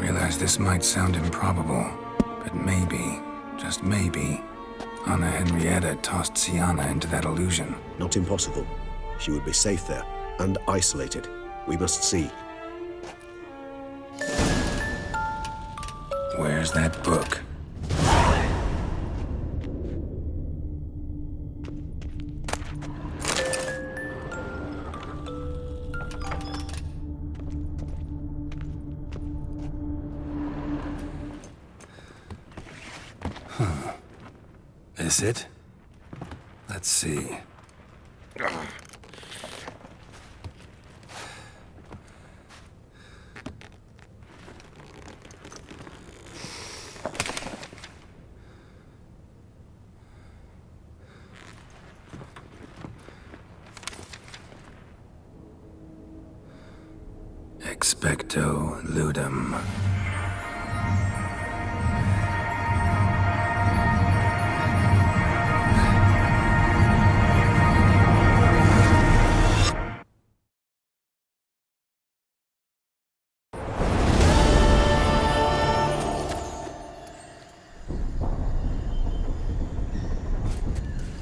realize this might sound improbable, but maybe, just maybe, Anna Henrietta tossed Syanna into that illusion. Not impossible. She would be safe there, and isolated. We must see. Where's that book? This it? Let's see. Expecto Ludum.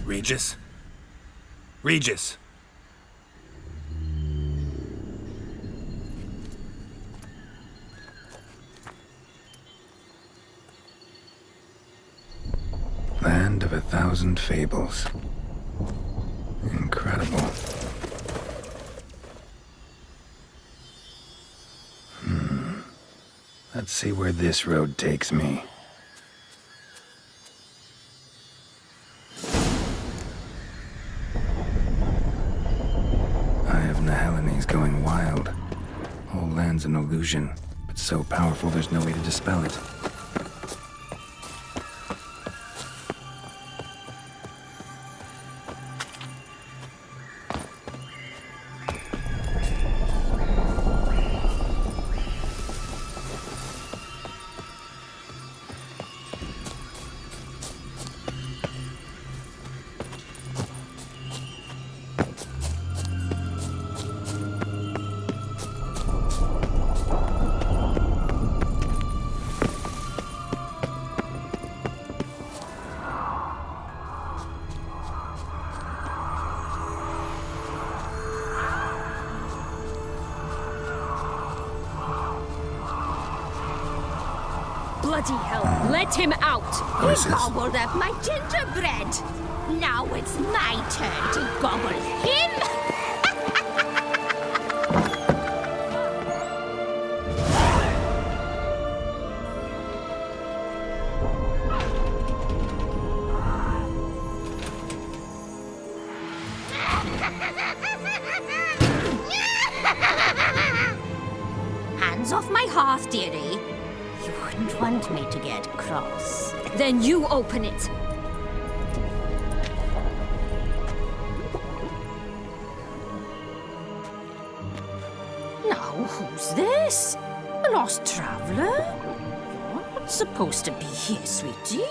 Regis? Regis! Land of 1,000 fables. Incredible. Let's see where this road takes me. Eye of Nehelines going wild. Whole land's an illusion, but so powerful there's no way to dispel it. Bloody hell, let him out! Voices. You gobbled up my gingerbread. Now it's my turn to gobble him. Hands off my hearth, dearie. You wouldn't want me to get cross. Then you open it. Now, who's this? A lost traveler? You're not supposed to be here, sweetie.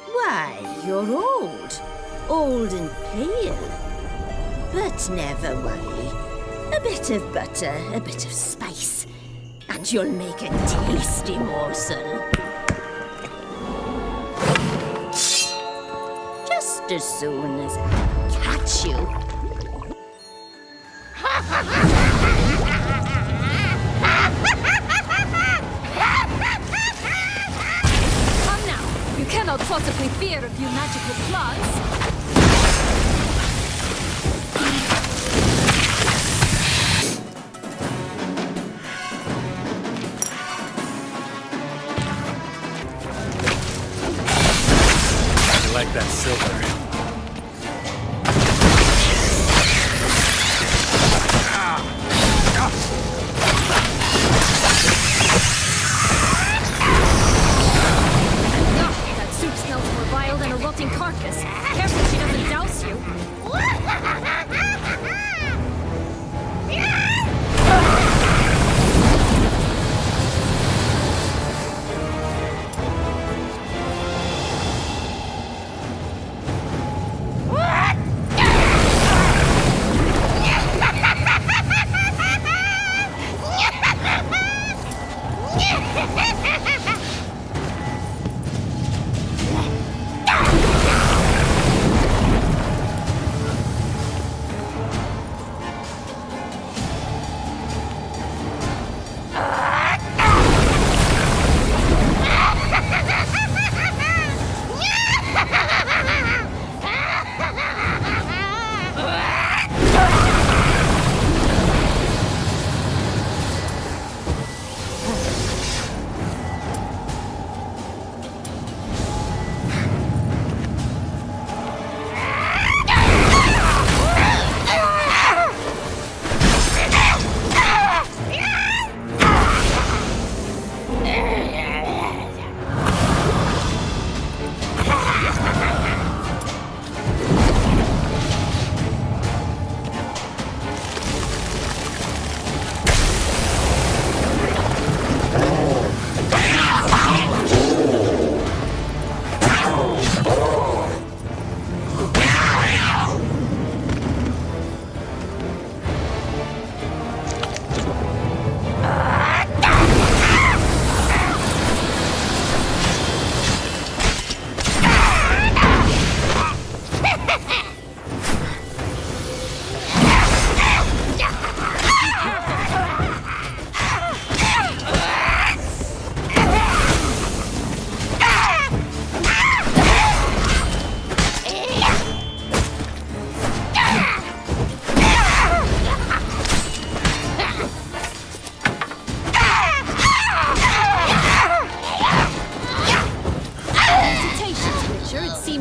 Why, you're old. Old and pale. But never worry. A bit of butter, a bit of spice, and you'll make a tasty morsel. Just as soon as I catch you. Come now, you cannot possibly fear a few magical claws. I like that silver. That soup smells more vile than a rotting carcass. Careful she doesn't douse you.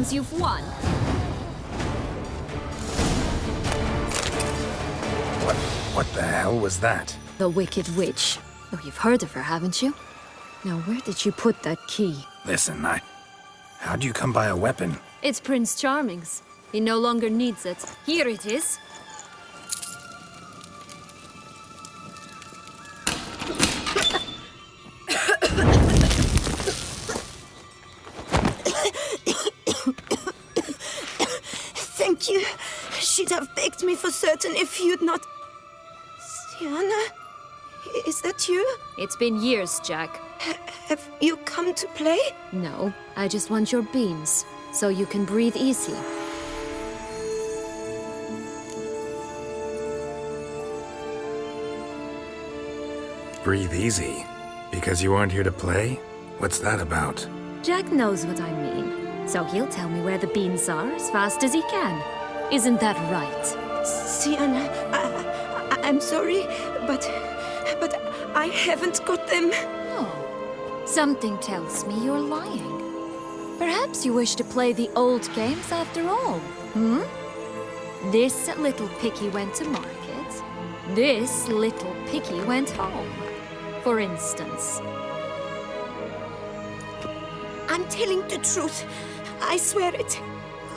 means you've won. What the hell was that? The Wicked Witch. Oh, you've heard of her, haven't you? Now, where did you put that key? Listen, how'd you come by a weapon? It's Prince Charming's. He no longer needs it. Here it is. Thank you. She'd have begged me for certain if you'd not... Sienna? Is that you? It's been years, Jack. Have you come to play? No, I just want your beans, so you can breathe easy. Breathe easy. Because you aren't here to play? What's that about? Jack knows what I mean, so he'll tell me where the beans are as fast as he can. Isn't that right? Sienna, I'm sorry, but I haven't got them. Oh, something tells me you're lying. Perhaps you wish to play the old games after all, hmm? This little picky went to market. This little picky went home, for instance. I'm telling the truth. I swear it.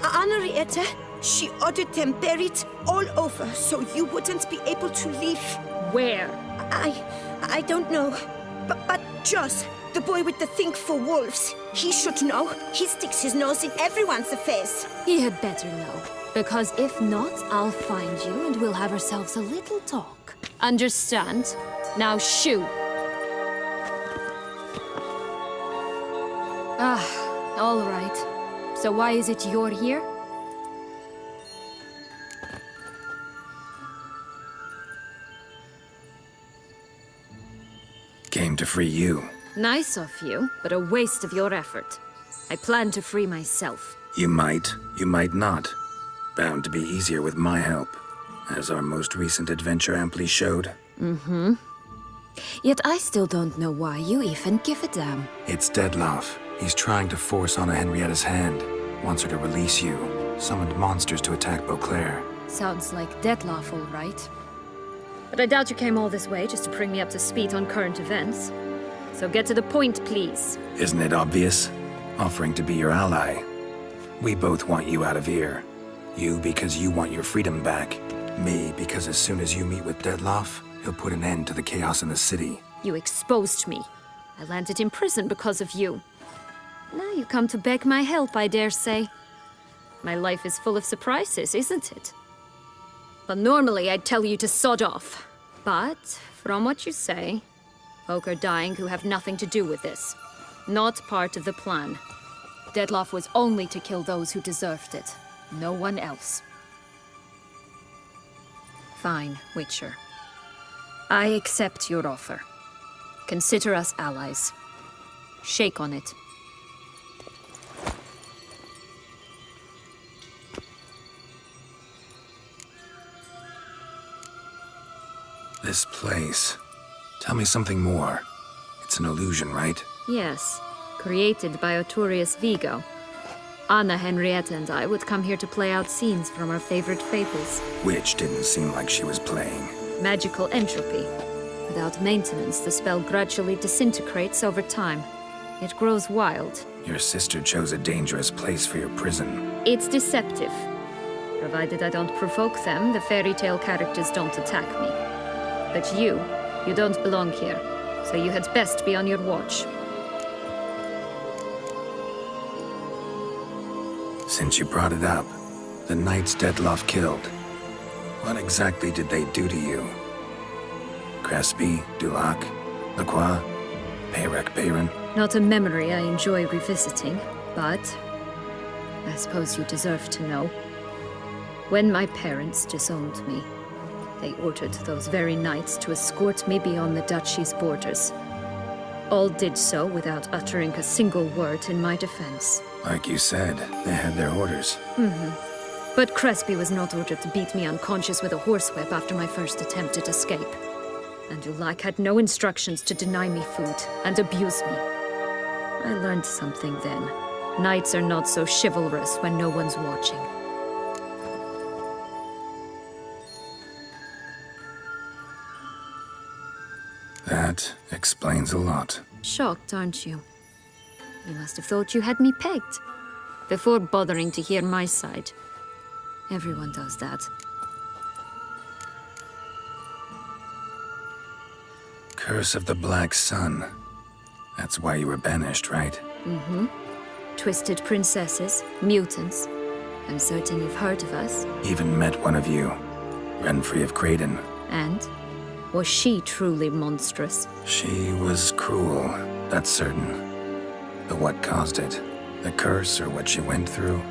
Henrietta, she ordered them buried all over so you wouldn't be able to leave. Where? I don't know. But Joss, the boy with the thing for wolves, he should know. He sticks his nose in everyone's affairs. He had better know. Because if not, I'll find you and we'll have ourselves a little talk. Understand? Now shoo! Ah, all right. So why is it you're here? Came to free you. Nice of you, but a waste of your effort. I plan to free myself. You might not. Bound to be easier with my help, as our most recent adventure amply showed. Yet I still don't know why you even give a damn. It's Dettlaff. He's trying to force Anna Henrietta's hand. Wants her to release you. Summoned monsters to attack Beauclair. Sounds like Dettlaff, all right. But I doubt you came all this way just to bring me up to speed on current events. So get to the point, please. Isn't it obvious? Offering to be your ally. We both want you out of here. You because you want your freedom back. Me because as soon as you meet with Dettlaff, he'll put an end to the chaos in the city. You exposed me. I landed in prison because of you. Now you come to beg my help, I dare say. My life is full of surprises, isn't it? Well, normally I'd tell you to sod off. But, from what you say, folk are dying who have nothing to do with this. Not part of the plan. Dettlaff was only to kill those who deserved it. No one else. Fine, Witcher. I accept your offer. Consider us allies. Shake on it. This place. Tell me something more. It's an illusion, right? Yes, created by Arturius Vigo. Anna Henrietta and I would come here to play out scenes from our favorite fables. Which didn't seem like she was playing. Magical entropy. Without maintenance, the spell gradually disintegrates over time. It grows wild. Your sister chose a dangerous place for your prison. It's deceptive. Provided I don't provoke them, the fairy tale characters don't attack me. But you don't belong here, so you had best be on your watch. Since you brought it up, the knights Dettlaff killed. What exactly did they do to you? Crespi, Dulac, Lacroix, Peyrac Peyran? Not a memory I enjoy revisiting, but I suppose you deserve to know. When my parents disowned me, they ordered those very knights to escort me beyond the duchy's borders. All did so without uttering a single word in my defense. Like you said, they had their orders. But Crespi was not ordered to beat me unconscious with a horsewhip after my first attempted escape. And Dulac had no instructions to deny me food and abuse me. I learned something then. Knights are not so chivalrous when no one's watching. That explains a lot. Shocked, aren't you? You must have thought you had me pegged. Before bothering to hear my side. Everyone does that. Curse of the Black Sun. That's why you were banished, right? Twisted princesses, mutants. I'm certain you've heard of us. Even met one of you. Renfrey of Craden. And? Was she truly monstrous? She was cruel, that's certain. But what caused it? The curse or what she went through?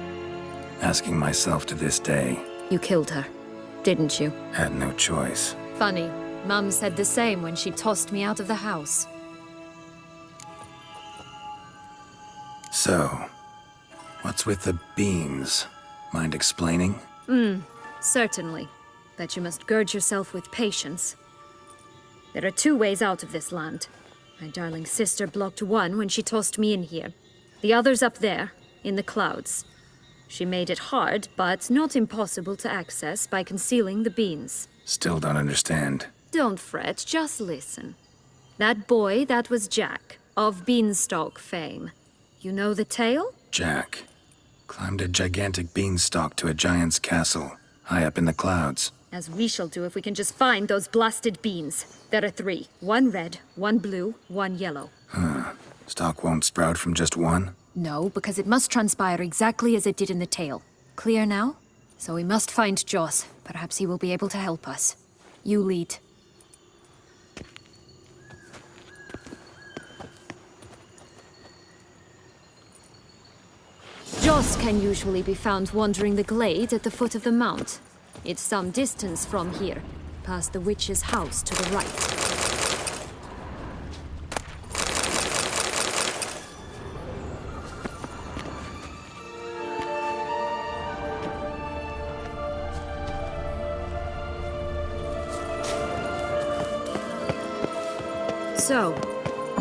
Asking myself to this day. You killed her, didn't you? Had no choice. Funny. Mum said the same when she tossed me out of the house. So, what's with the beans? Mind explaining? Certainly. But you must gird yourself with patience. There are two ways out of this land. My darling sister blocked one when she tossed me in here. The other's up there, in the clouds. She made it hard, but not impossible to access by concealing the beans. Still don't understand. Don't fret, just listen. That boy, that was Jack, of Beanstalk fame. You know the tale? Jack climbed a gigantic beanstalk to a giant's castle, high up in the clouds. As we shall do if we can just find those blasted beans. There are 3. 1 red, 1 blue, 1 yellow. Stalk won't sprout from just one? No, because it must transpire exactly as it did in the tale. Clear now? So we must find Joss. Perhaps he will be able to help us. You lead. Joss can usually be found wandering the glade at the foot of the mount. It's some distance from here, past the witch's house to the right. So,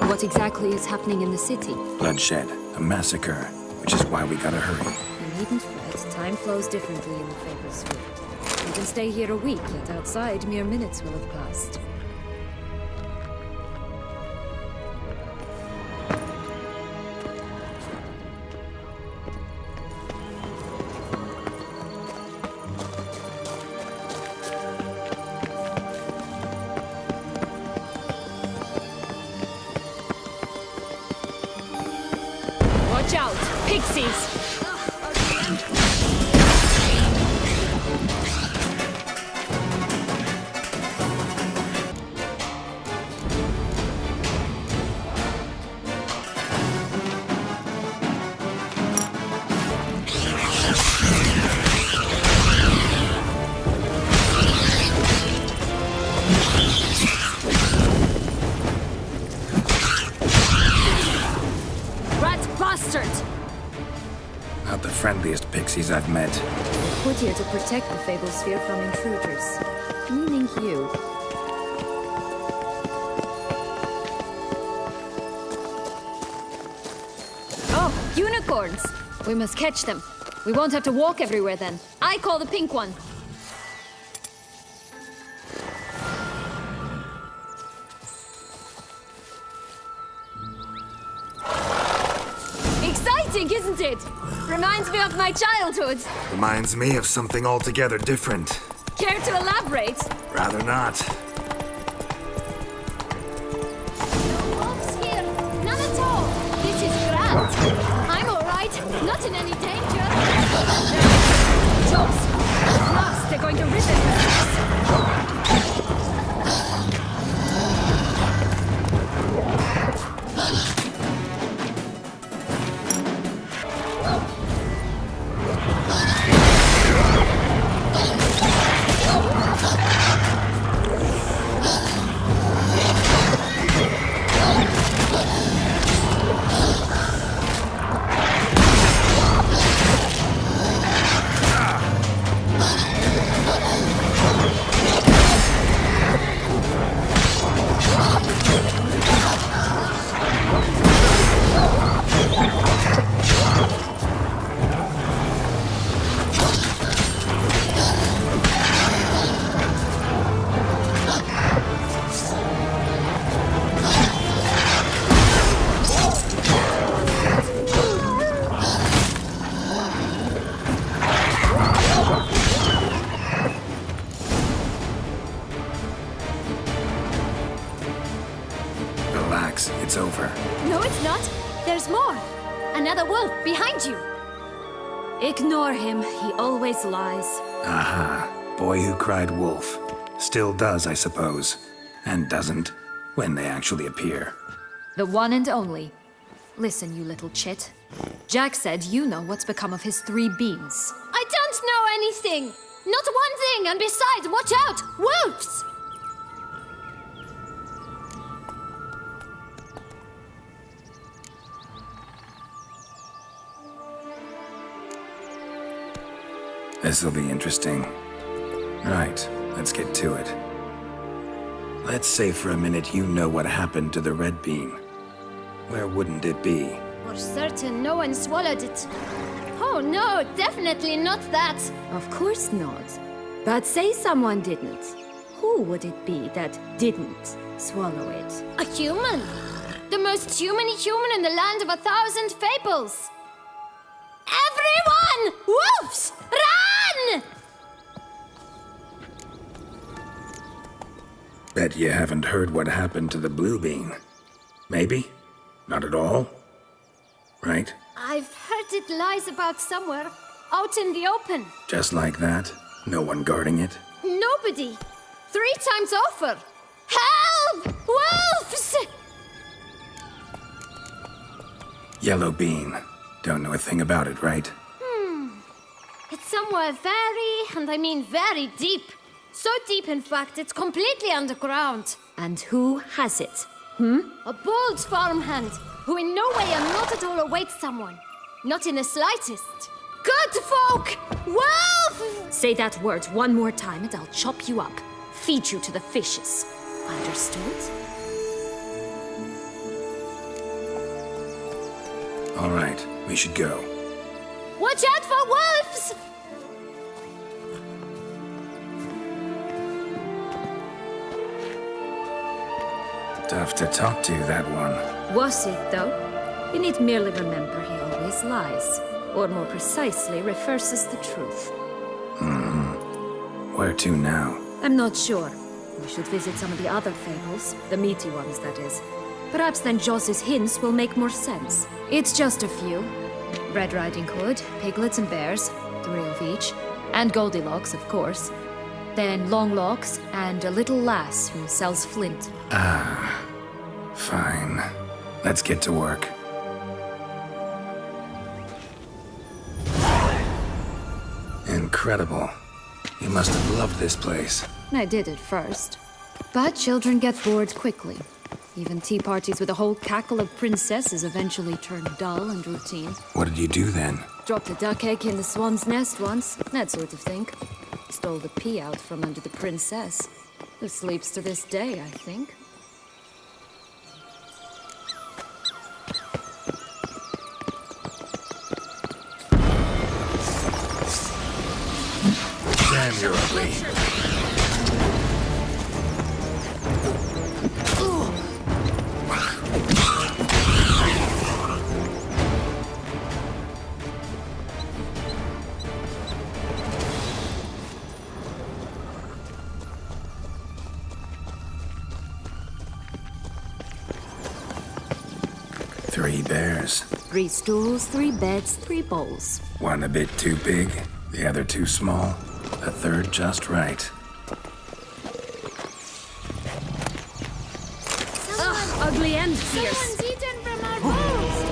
what exactly is happening in the city? Bloodshed, a massacre, which is why we gotta hurry. You needn't fret. Time flows differently in the Fable Sphere. You can stay here a week, yet outside mere minutes will have passed. Watch out! Pixies! Rat bastard! Not the friendliest pixies I've met. Put here to protect the Fable Sphere from intruders. Meaning you. Oh, unicorns! We must catch them. We won't have to walk everywhere then. I call the pink one. Exciting, isn't it? Reminds me of my childhood. Reminds me of something altogether different. Care to elaborate? Rather not. No wolves here. None at all. This is grand. I'm all right. Not in any danger. Joss. At last, they're going to rid us. Jax, it's over. No, it's not. There's more. Another wolf behind you. Ignore him. He always lies. Aha. Boy who cried wolf. Still does, I suppose. And doesn't, when they actually appear. The one and only. Listen, you little chit. Jack said you know what's become of his 3 beans. I don't know anything! Not one thing, and besides, watch out! Wolves! This'll be interesting. Right, let's get to it. Let's say for a minute you know what happened to the red bean. Where wouldn't it be? For certain, no one swallowed it. Oh no, definitely not that. Of course not. But say someone didn't. Who would it be that didn't swallow it? A human. The most human-y human in the land of 1,000 fables. Everyone! Wolves! Run! Bet you haven't heard what happened to the blue bean. Maybe? Not at all? Right? I've heard it lies about somewhere. Out in the open. Just like that? No one guarding it? Nobody. 3 times over. Help! Wolves! Yellow bean. Don't know a thing about it, right? It's somewhere very, and I mean very deep. So deep, in fact, it's completely underground. And who has it? A bold farmhand, who in no way and not at all awaits someone. Not in the slightest. Good folk! Wolf! Say that word one more time and I'll chop you up. Feed you to the fishes. Understood? All right, we should go. Watch out for wolves! Tough to talk to, that one. Was it, though? You need merely remember he always lies. Or more precisely, reverses the truth. Where to now? I'm not sure. We should visit some of the other fables. The meaty ones, that is. Perhaps then Joss's hints will make more sense. It's just a few. Red Riding Hood, piglets and bears, 3 of each. And Goldilocks, of course. Then Longlocks, and a little lass who sells flint. Fine. Let's get to work. Incredible. You must have loved this place. I did at first. But children get bored quickly. Even tea parties with a whole cackle of princesses eventually turn dull and routine. What did you do then? Dropped a duck egg in the swan's nest once, that sort of thing. Stole the pea out from under the princess, who sleeps to this day, I think. Damn, you're ugly. Three bears. 3 stools, 3 beds, 3 bowls. One a bit too big, the other too small, the third just right. Ugh, ugly and fierce. Someone's eaten from our bowls!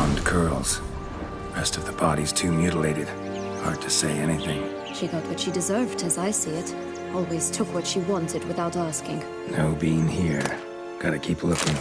blonde curls. Rest of the body's too mutilated. Hard to say anything. She got what she deserved, as I see it. Always took what she wanted without asking. No bean here. Gotta keep looking.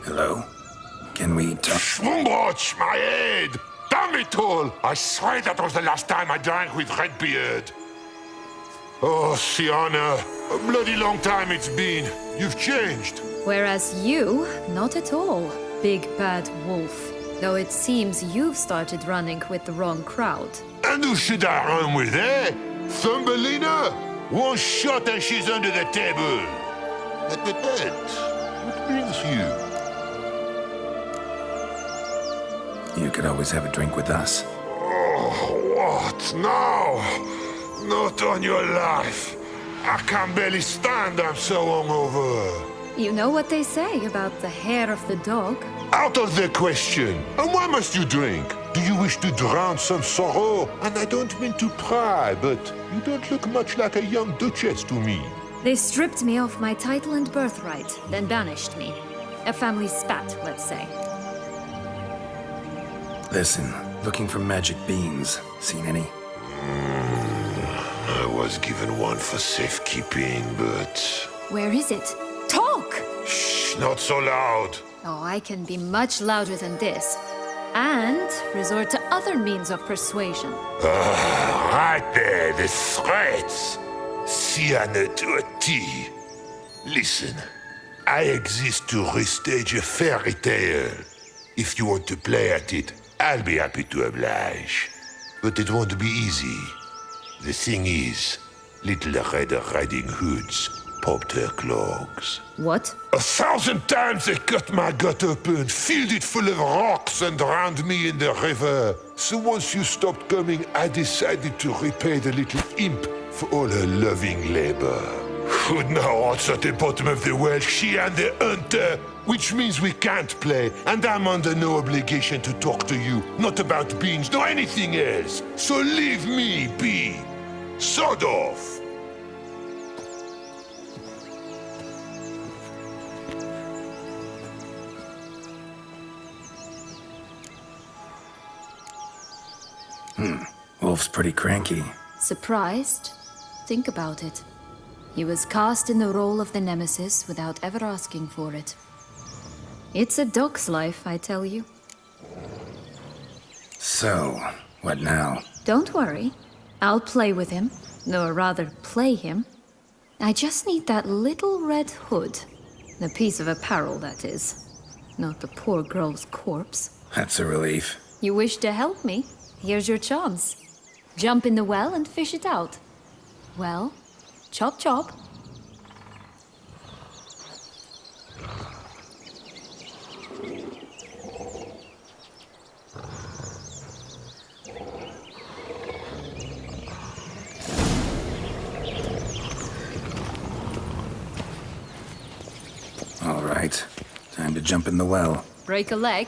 Hello? Can we talk? Schwumbroch, my head! Damn it all! I swear that was the last time I drank with Redbeard. Oh, Sienna, a bloody long time it's been. You've changed. Whereas you, not at all, big bad wolf. Though it seems you've started running with the wrong crowd. And who should I run with, eh? Thumbelina? One shot and she's under the table. What brings you? You could always have a drink with us. Oh, what now? Not on your life. I can barely stand, I'm so hungover. You know what they say about the hair of the dog? Out of the question. And why must you drink? Do you wish to drown some sorrow? And I don't mean to pry, but you don't look much like a young duchess to me. They stripped me of my title and birthright, then banished me. A family spat, let's say. Listen, looking for magic beans. Seen any? I was given one for safekeeping, but... Where is it? Talk! Shh, not so loud. Oh, I can be much louder than this. And resort to other means of persuasion. Right there, the threats. Sienna to a T. Listen, I exist to restage a fairy tale. If you want to play at it, I'll be happy to oblige. But it won't be easy. The thing is, Little Red Riding Hoods popped her clogs. What? 1,000 times they cut my gut open, filled it full of rocks and drowned me in the river. So once you stopped coming, I decided to repay the little imp for all her loving labor. Who'd know what's at the bottom of the well? She and the hunter, which means we can't play, and I'm under no obligation to talk to you, not about beans, nor anything else. So leave me be. Sod off. Wolf's pretty cranky. Surprised? Think about it. He was cast in the role of the Nemesis without ever asking for it. It's a dog's life, I tell you. So, what now? Don't worry. I'll play with him. Or rather, play him. I just need that little red hood. The piece of apparel, that is. Not the poor girl's corpse. That's a relief. You wish to help me? Here's your chance. Jump in the well and fish it out. Well, chop chop. All right. Time to jump in the well. Break a leg.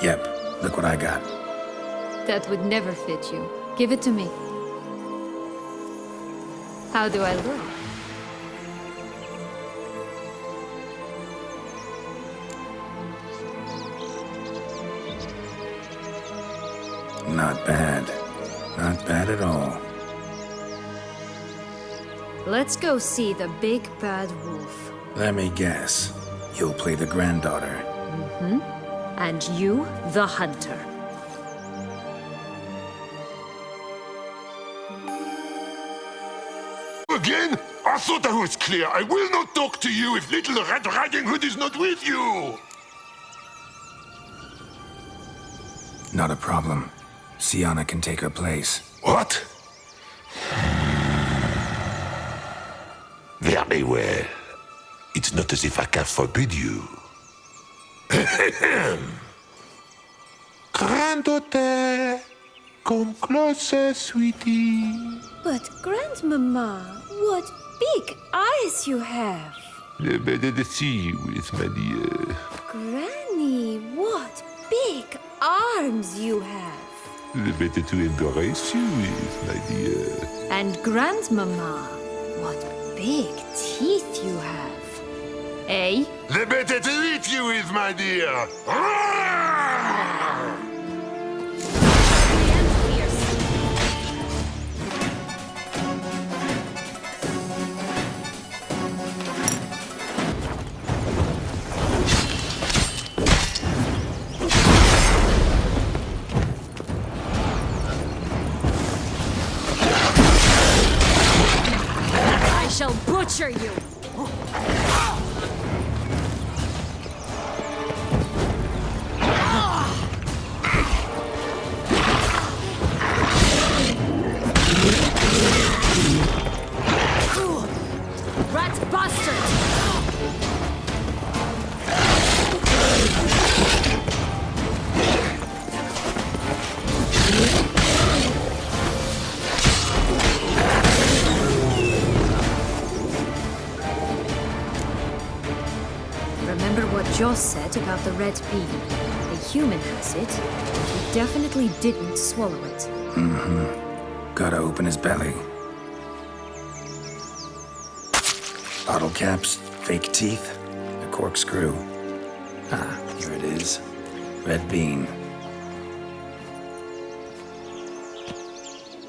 Yep, look what I got. That would never fit you. Give it to me. How do I look? Not bad. Not bad at all. Let's go see the big bad wolf. Let me guess. You'll play the granddaughter. And you, the hunter. Again? I thought I was clear. I will not talk to you if Little Red Riding Hood is not with you. Not a problem. Sienna can take her place. What? Very well. It's not as if I can forbid you. Granddaughter, come closer, sweetie. But, Grandmama, what big eyes you have. Better to see you with, my dear. Granny, what big arms you have. Better to embrace you with, my dear. And Grandmama, what big teeth you have. Eh? The better to eat you with, my dear. I shall butcher you. Rat bastard! Remember what Joss said about the red bean? A human has it, and he definitely didn't swallow it. Gotta open his belly. Bottle caps, fake teeth, a corkscrew. Ah, here it is. Red bean.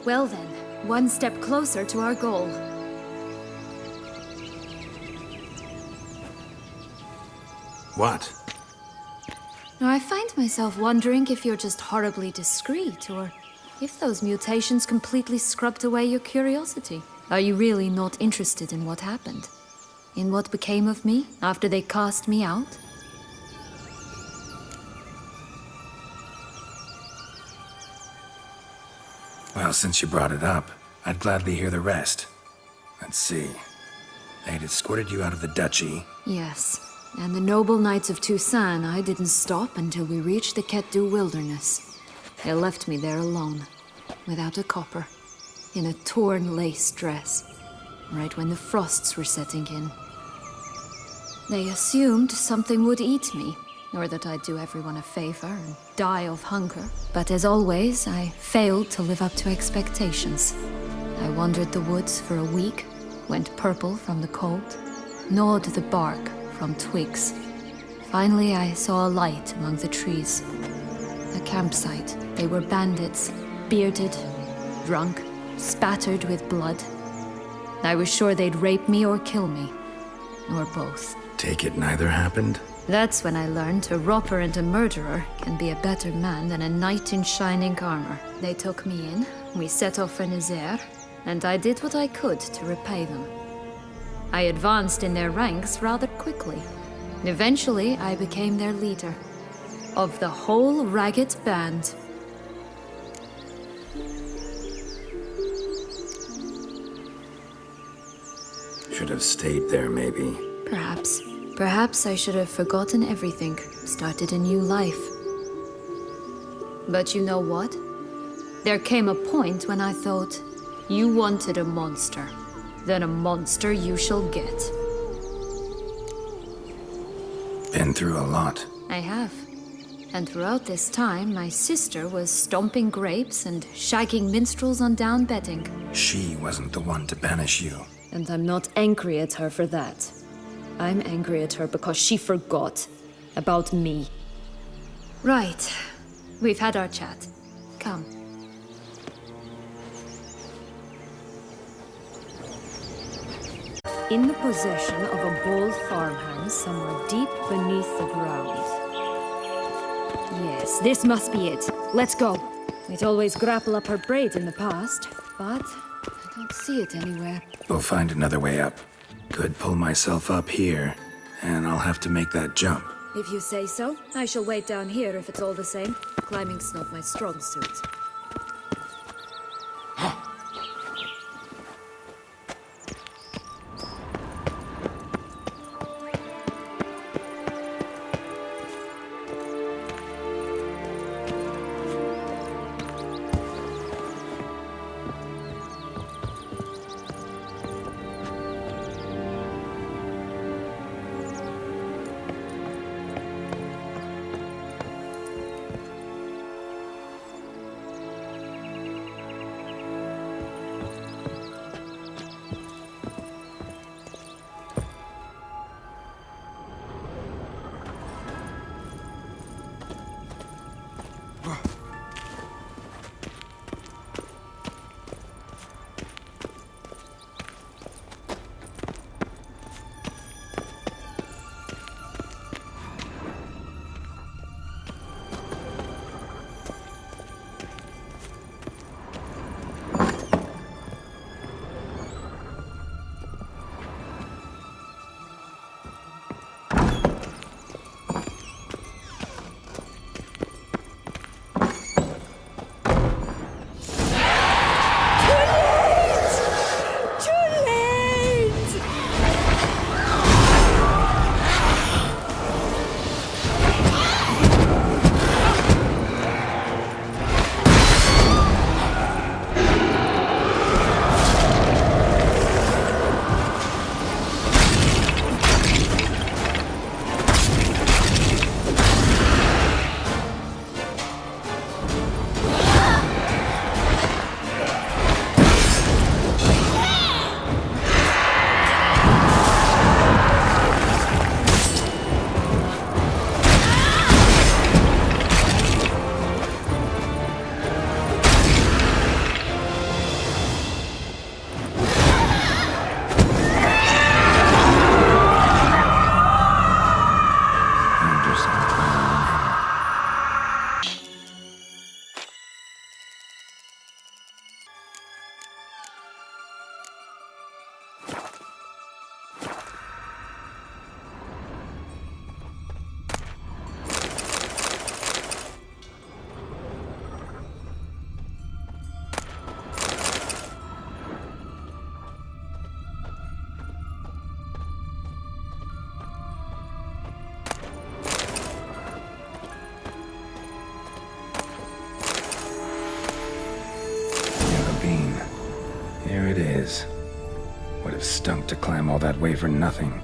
Well then, one step closer to our goal. What? Now, I find myself wondering if you're just horribly discreet, or if those mutations completely scrubbed away your curiosity. Are you really not interested in what happened? In what became of me after they cast me out? Well, since you brought it up, I'd gladly hear the rest. Let's see. They'd escorted you out of the duchy. Yes, and the noble knights of Toussaint, I didn't stop until we reached the Ketdu wilderness. They left me there alone, without a copper, in a torn lace dress, right when the frosts were setting in. They assumed something would eat me, or that I'd do everyone a favor and die of hunger. But as always, I failed to live up to expectations. I wandered the woods for a week, went purple from the cold, gnawed the bark from twigs. Finally, I saw a light among the trees. A campsite. They were bandits, bearded, drunk, spattered with blood. I was sure they'd rape me or kill me, or both. Take it neither happened? That's when I learned a robber and a murderer can be a better man than a knight in shining armor. They took me in, we set off for Nazaire, and I did what I could to repay them. I advanced in their ranks rather quickly. Eventually, I became their leader. Of the whole ragged band. Should have stayed there, maybe. Perhaps. Perhaps I should have forgotten everything, started a new life. But you know what? There came a point when I thought, you wanted a monster. Then a monster you shall get. Been through a lot. I have. And throughout this time, my sister was stomping grapes and shagging minstrels on down bedding. She wasn't the one to banish you. And I'm not angry at her for that. I'm angry at her because she forgot about me. Right. We've had our chat. Come. In the possession of a bold farmhand somewhere deep beneath the ground. Yes, this must be it. Let's go. We'd always grapple up her braid in the past, but I don't see it anywhere. We'll find another way up. Could pull myself up here, and I'll have to make that jump. If you say so, I shall wait down here if it's all the same. Climbing's not my strong suit. Here it is. Would have stunk to climb all that way for nothing.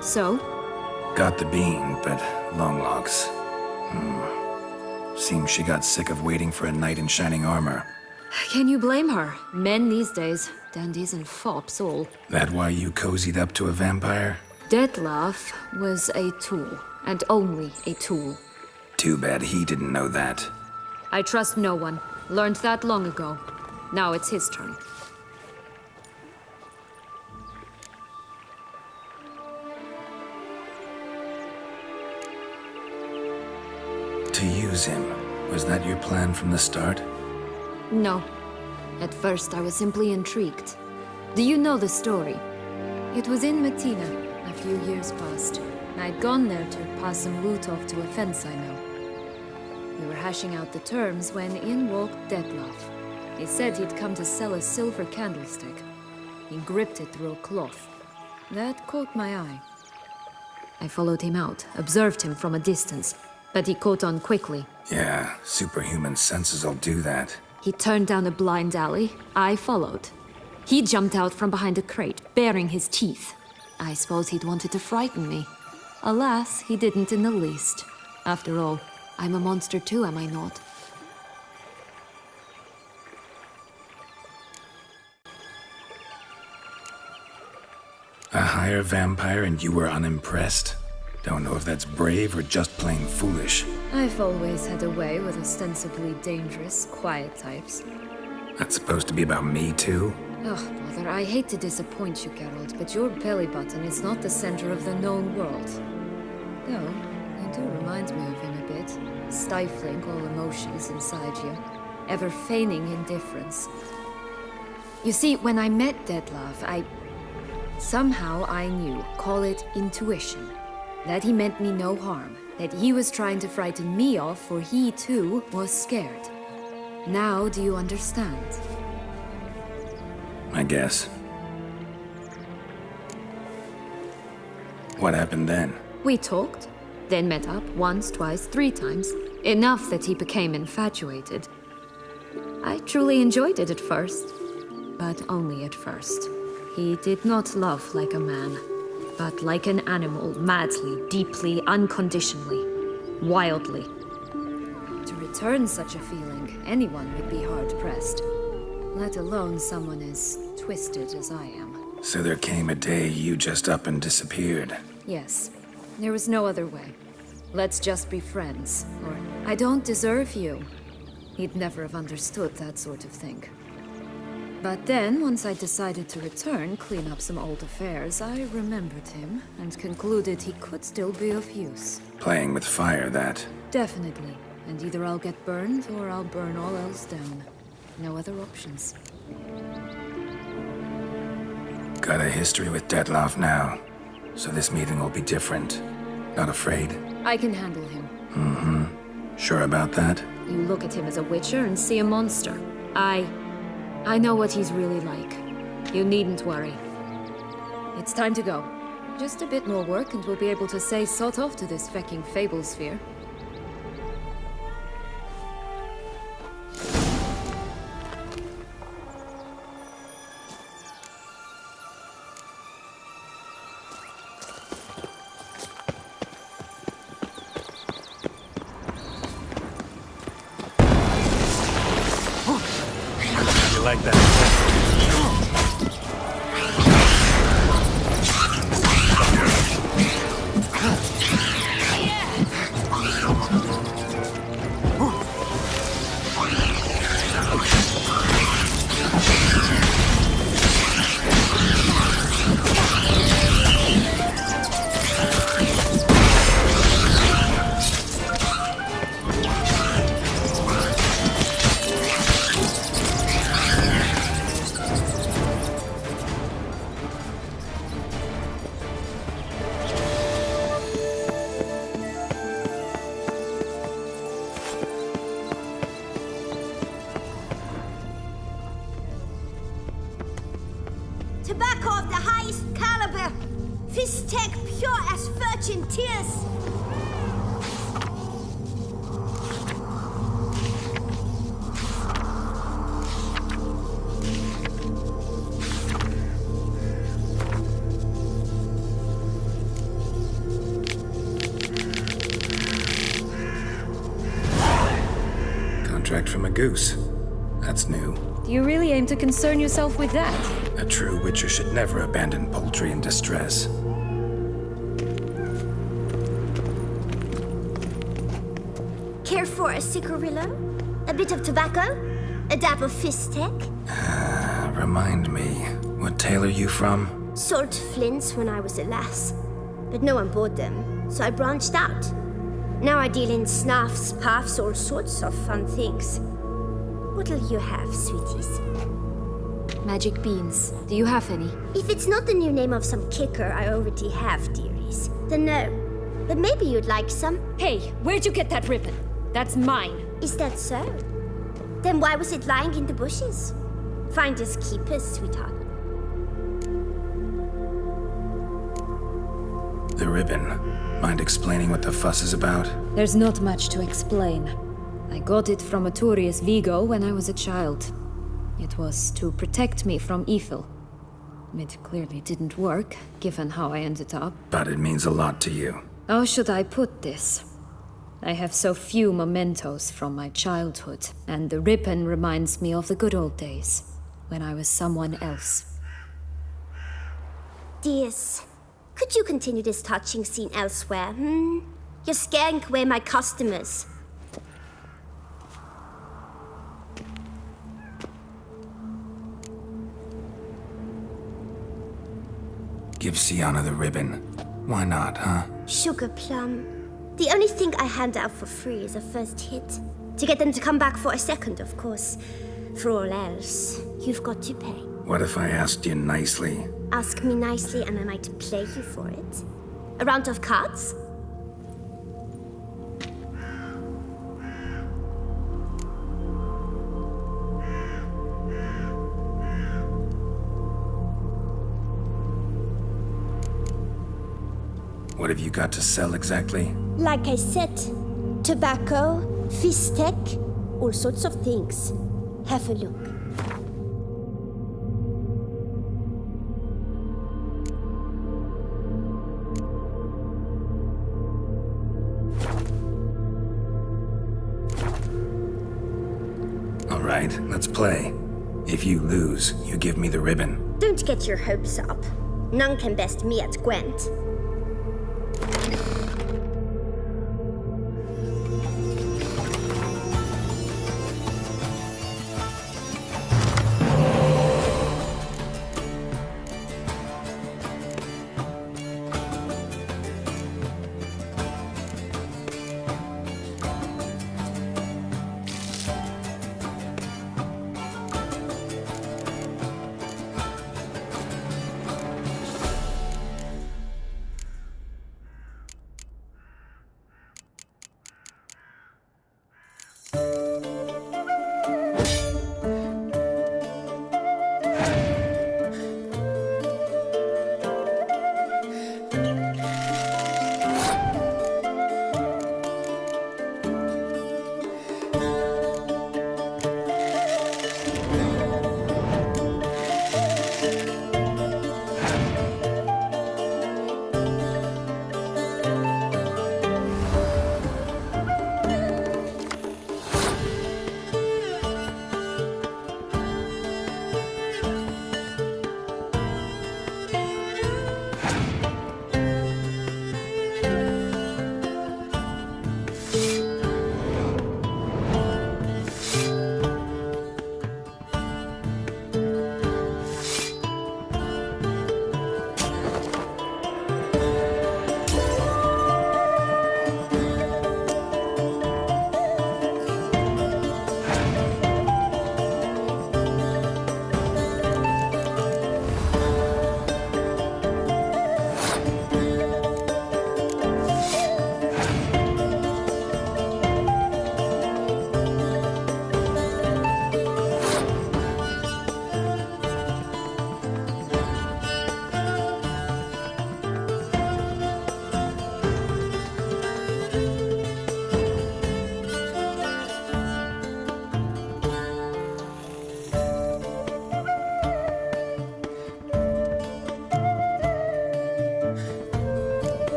So? Got the bean, but Longlocks. Seems she got sick of waiting for a knight in shining armor. Can you blame her? Men these days, dandies and fops all. That why you cozied up to a vampire? Dettlaff was a tool, and only a tool. Too bad he didn't know that. I trust no one. Learned that long ago. Now it's his turn. use him. Was that your plan from the start? No. At first, I was simply intrigued. Do you know the story? It was in Matina, a few years past. I'd gone there to pass some loot off to a fence I know. We were hashing out the terms when in walked Dettlaff. He said he'd come to sell a silver candlestick. He gripped it through a cloth. That caught my eye. I followed him out, observed him from a distance, but he caught on quickly. Yeah, superhuman senses will do that. He turned down a blind alley. I followed. He jumped out from behind a crate, baring his teeth. I suppose he'd wanted to frighten me. Alas, he didn't in the least. After all, I'm a monster too, am I not? A higher vampire and you were unimpressed? Don't know if that's brave or just plain foolish. I've always had a way with ostensibly dangerous, quiet types. That's supposed to be about me too? Oh, bother, I hate to disappoint you, Geralt, but your belly button is not the center of the known world. Though, you do remind me of him a bit. Stifling all emotions inside you. Ever feigning indifference. You see, when I met Dettlaff, somehow I knew, call it intuition, that he meant me no harm, that he was trying to frighten me off, for he too was scared. Now do you understand? I guess. What happened then? We talked, then met up once, twice, 3 times. Enough that he became infatuated. I truly enjoyed it at first, but only at first. He did not love like a man, but like an animal, madly, deeply, unconditionally, wildly. To return such a feeling, anyone would be hard-pressed, let alone someone as twisted as I am. So there came a day you just up and disappeared. Yes, there was no other way. Let's just be friends, or I don't deserve you. He'd never have understood that sort of thing. But then, once I decided to return, clean up some old affairs, I remembered him and concluded he could still be of use. Playing with fire, that. Definitely. And either I'll get burned or I'll burn all else down. No other options. Got a history with Dettlaff now, so this meeting will be different. Not afraid? I can handle him. Mm-hmm. Sure about that? You look at him as a witcher and see a monster. I know what he's really like. You needn't worry. It's time to go. Just a bit more work and we'll be able to say sod off to this fecking fable sphere. You like that silver? Tobacco of the highest caliber. Fistek pure as virgin tears. Contract from a goose. That's new. Do you really aim to concern yourself with that? A true witcher should never abandon poultry in distress. Care for a cigarillo? A bit of tobacco? A dab of fistek? Remind me, what tale are you from? Sold flints when I was a lass. But no one bought them, so I branched out. Now I deal in snaffs, puffs, all sorts of fun things. What'll you have, sweeties? Magic beans. Do you have any? If it's not the new name of some kicker I already have, dearies, then no. But maybe you'd like some. Hey, where'd you get that ribbon? That's mine. Is that so? Then why was it lying in the bushes? Finders keepers, sweetheart. The ribbon. Mind explaining what the fuss is about? There's not much to explain. I got it from Arturius Vigo when I was a child. It was to protect me from evil. It clearly didn't work, given how I ended up. But it means a lot to you. How should I put this? I have so few mementos from my childhood, and the ribbon reminds me of the good old days, when I was someone else. Dears, could you continue this touching scene elsewhere, You're scaring away my customers. Give Sienna the ribbon. Why not, huh? Sugar plum. The only thing I hand out for free is a first hit. To get them to come back for a second, of course. For all else, you've got to pay. What if I asked you nicely? Ask me nicely and I might play you for it. A round of cards? What have you got to sell exactly? Like I said, tobacco, fistek, all sorts of things. Have a look. All right, let's play. If you lose, you give me the ribbon. Don't get your hopes up. None can best me at Gwent.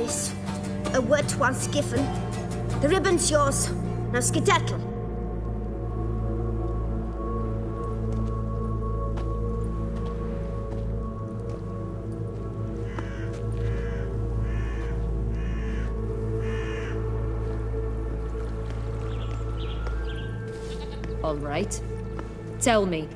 promise. A word once given. The ribbon's yours. Now skedaddle. All right. Tell me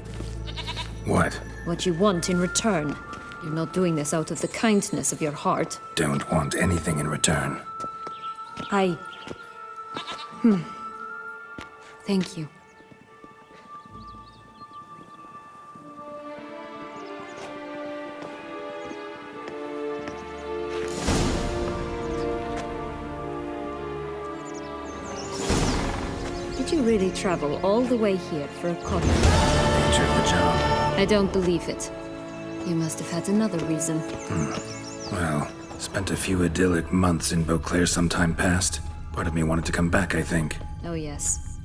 What? what you want in return. You're not doing this out of the kindness of your heart. Don't want anything in return. Thank you. Did you really travel all the way here for a coffee? Nature of the job. I don't believe it. You must have had another reason. Well, spent a few idyllic months in Beauclair some time past. Part of me wanted to come back, I think. Oh, yes.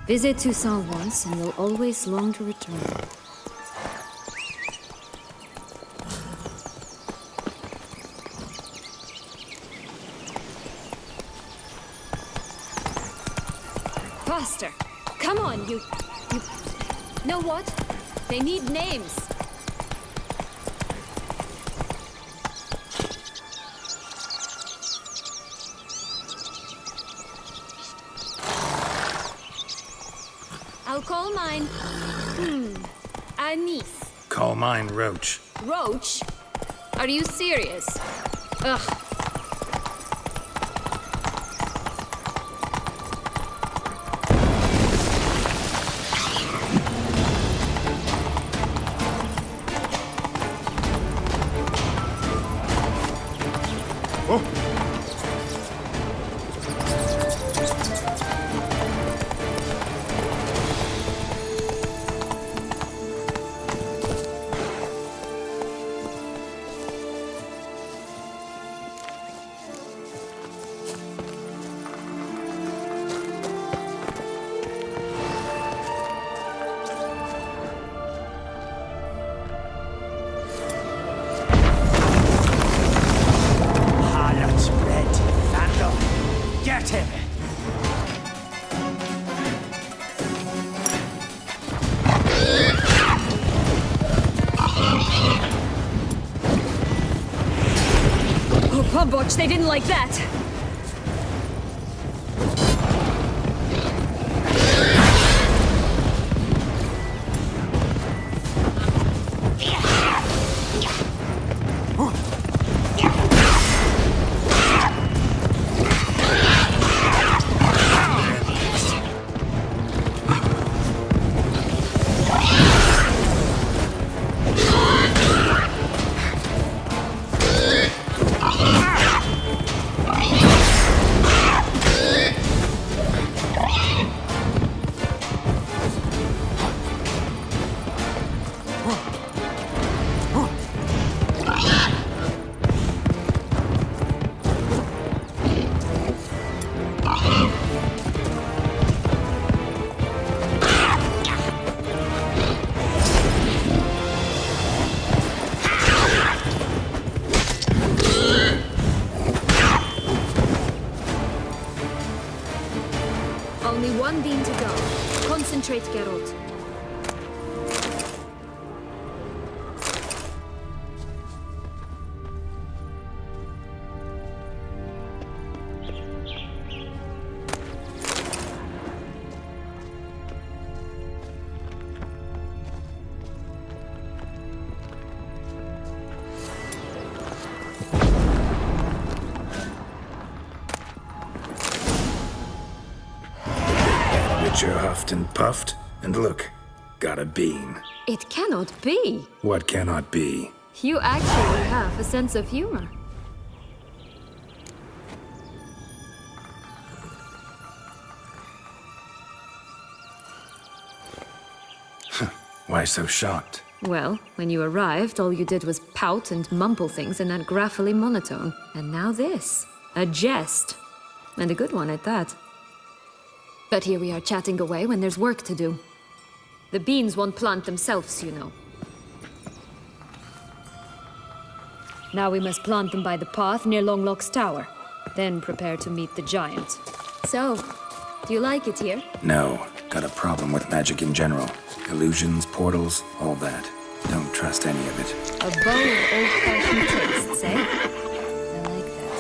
Visit Toussaint once, and you'll always long to return. Faster! Come on, you... Know what? They need names. I'll call mine. Anise. Call mine Roach. Roach? Are you serious? Ugh. Harlot's red. Vandal. Get him! Oh, Pumboch, they didn't like that. Only one beam to go. Concentrate, Geralt. Witcher huffed and puffed, and look, got a bean. It cannot be. What cannot be? You actually have a sense of humor. Why so shocked? Well, when you arrived, all you did was pout and mumble things in that graphily monotone. And now this. A jest. And a good one at that. But here we are chatting away when there's work to do. The beans won't plant themselves, you know. Now we must plant them by the path near Longlock's tower. Then prepare to meet the giant. So, do you like it here? No, got a problem with magic in general. Illusions, portals, all that. Don't trust any of it. A bowl of old-fashioned tastes, eh? I like that.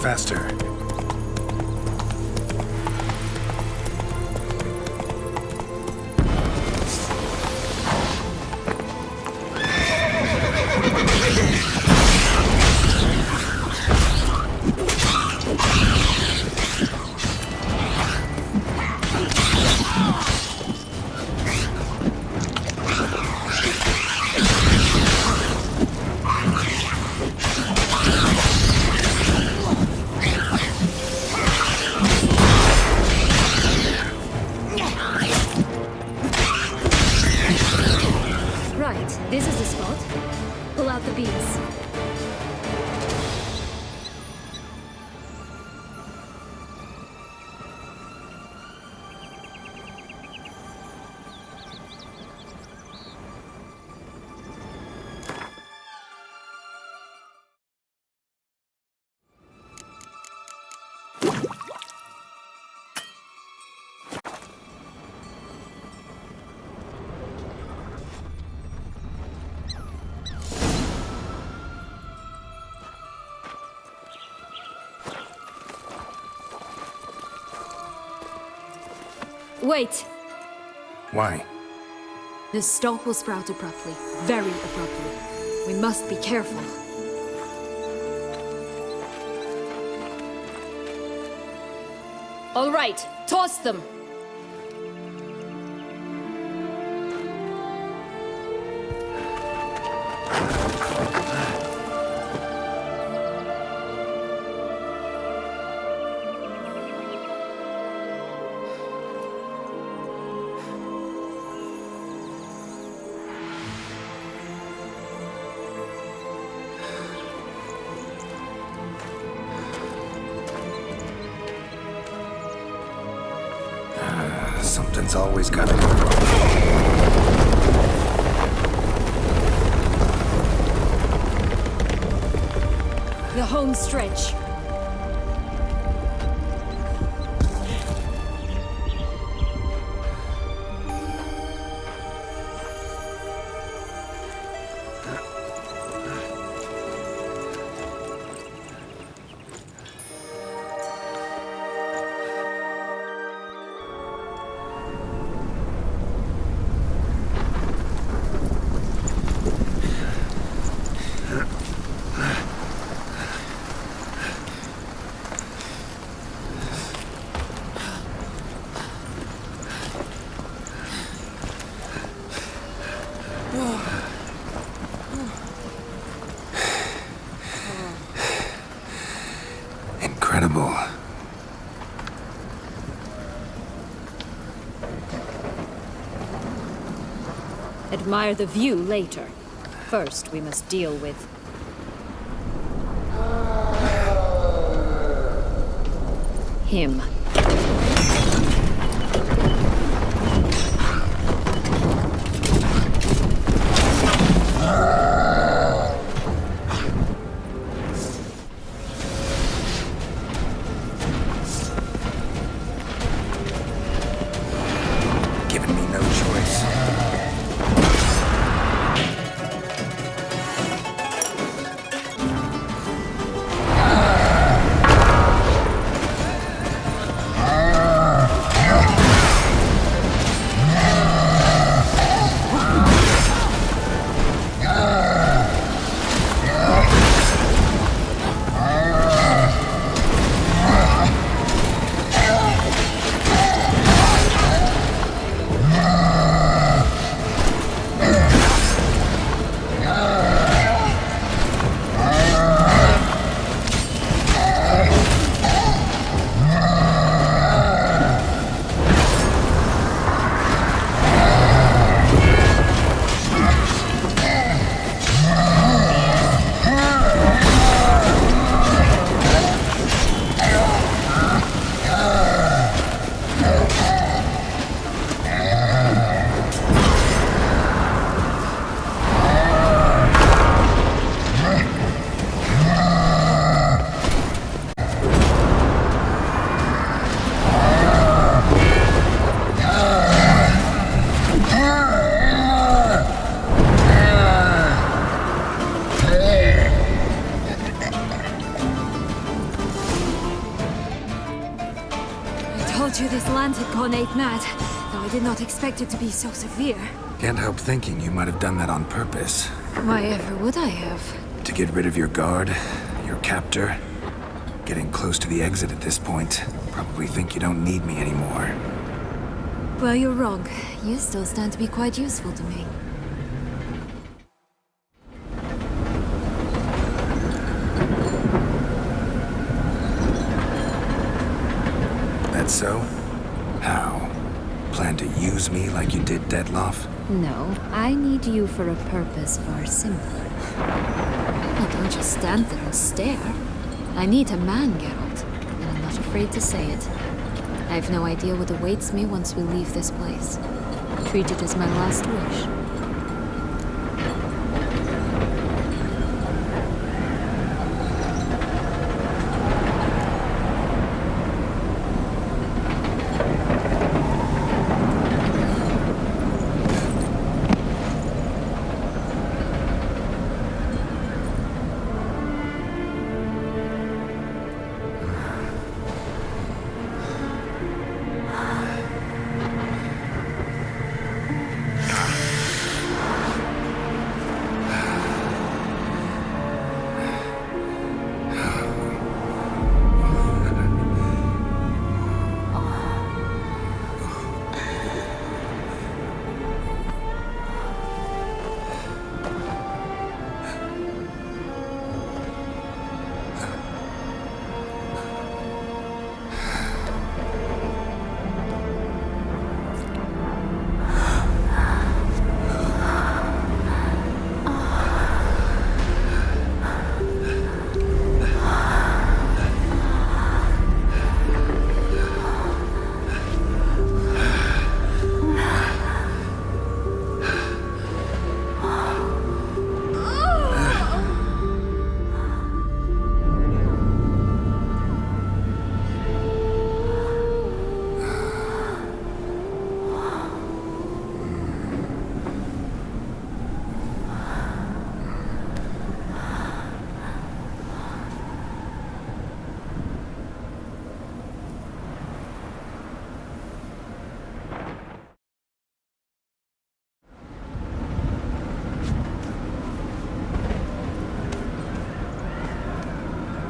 Faster. Right, this is the spot. Pull out the beams. Wait! Why? This stalk will sprout abruptly. Very abruptly. We must be careful. All right, toss them! Something's always gotta go wrong. The home stretch. Incredible. Admire the view later. First, we must deal with... him. Giving me no choice. told you this land had gone ape mad, though I did not expect it to be so severe. Can't help thinking you might have done that on purpose. Why ever would I have? To get rid of your guard, your captor. Getting close to the exit at this point. Probably think you don't need me anymore. Well, you're wrong. You still stand to be quite useful to me. That so? How? Plan to use me like you did Dettlaff? No, I need you for a purpose far simpler. Now don't just stand there and stare. I need a man, Geralt, and I'm not afraid to say it. I have no idea what awaits me once we leave this place. Treat it as my last wish.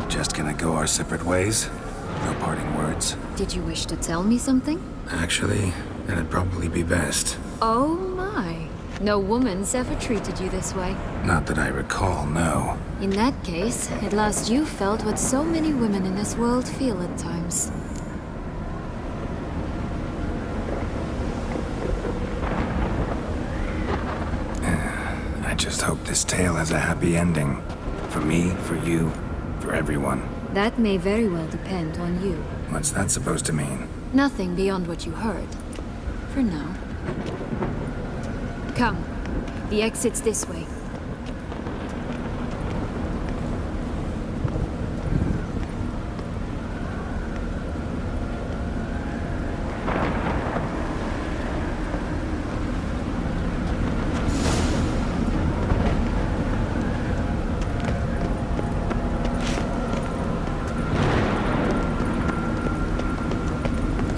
Just gonna go our separate ways? No parting words? Did you wish to tell me something? Actually, that'd probably be best. Oh my. No woman's ever treated you this way. Not that I recall, no. In that case, at last you felt what so many women in this world feel at times. I just hope this tale has a happy ending. For me, for you, for everyone. That may very well depend on you. What's that supposed to mean? Nothing beyond what you heard. For now. Come. The exit's this way.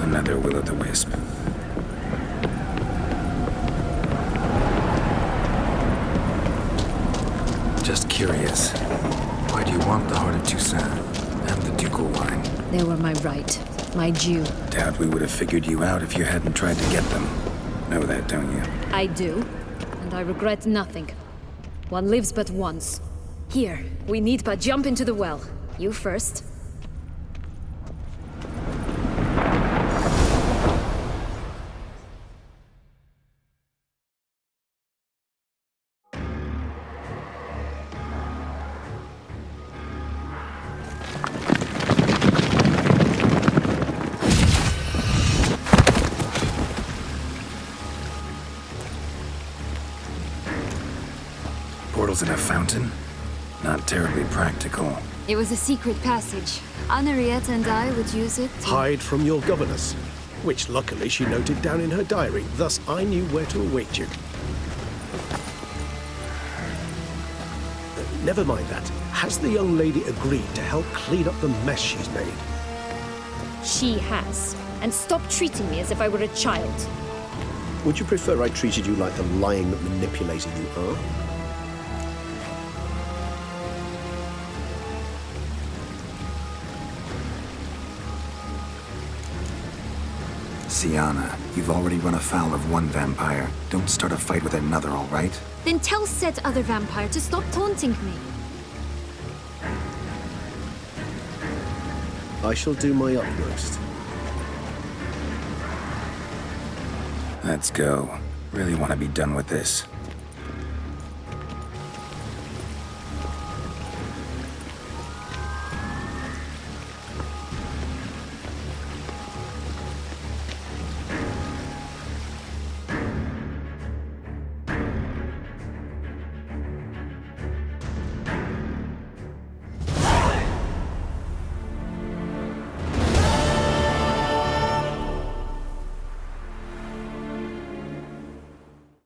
Another will-o'-the-wisp. Just curious. Why do you want the Heart of Toussaint and the ducal wine? They were my right. My due. Doubt we would have figured you out if you hadn't tried to get them. Know that, don't you? I do. And I regret nothing. One lives but once. Here, we need but jump into the well. You first. Portals in a fountain? Not terribly practical. It was a secret passage. Anariette and I would use it to... Hide from your governess, which luckily she noted down in her diary, thus I knew where to await you. Never mind that. Has the young lady agreed to help clean up the mess she's made? She has. And stop treating me as if I were a child. Would you prefer I treated you like the lying manipulator you are? Sienna, you've already run afoul of one vampire. Don't start a fight with another, all right? Then tell said other vampire to stop taunting me. I shall do my utmost. Let's go. Really want to be done with this.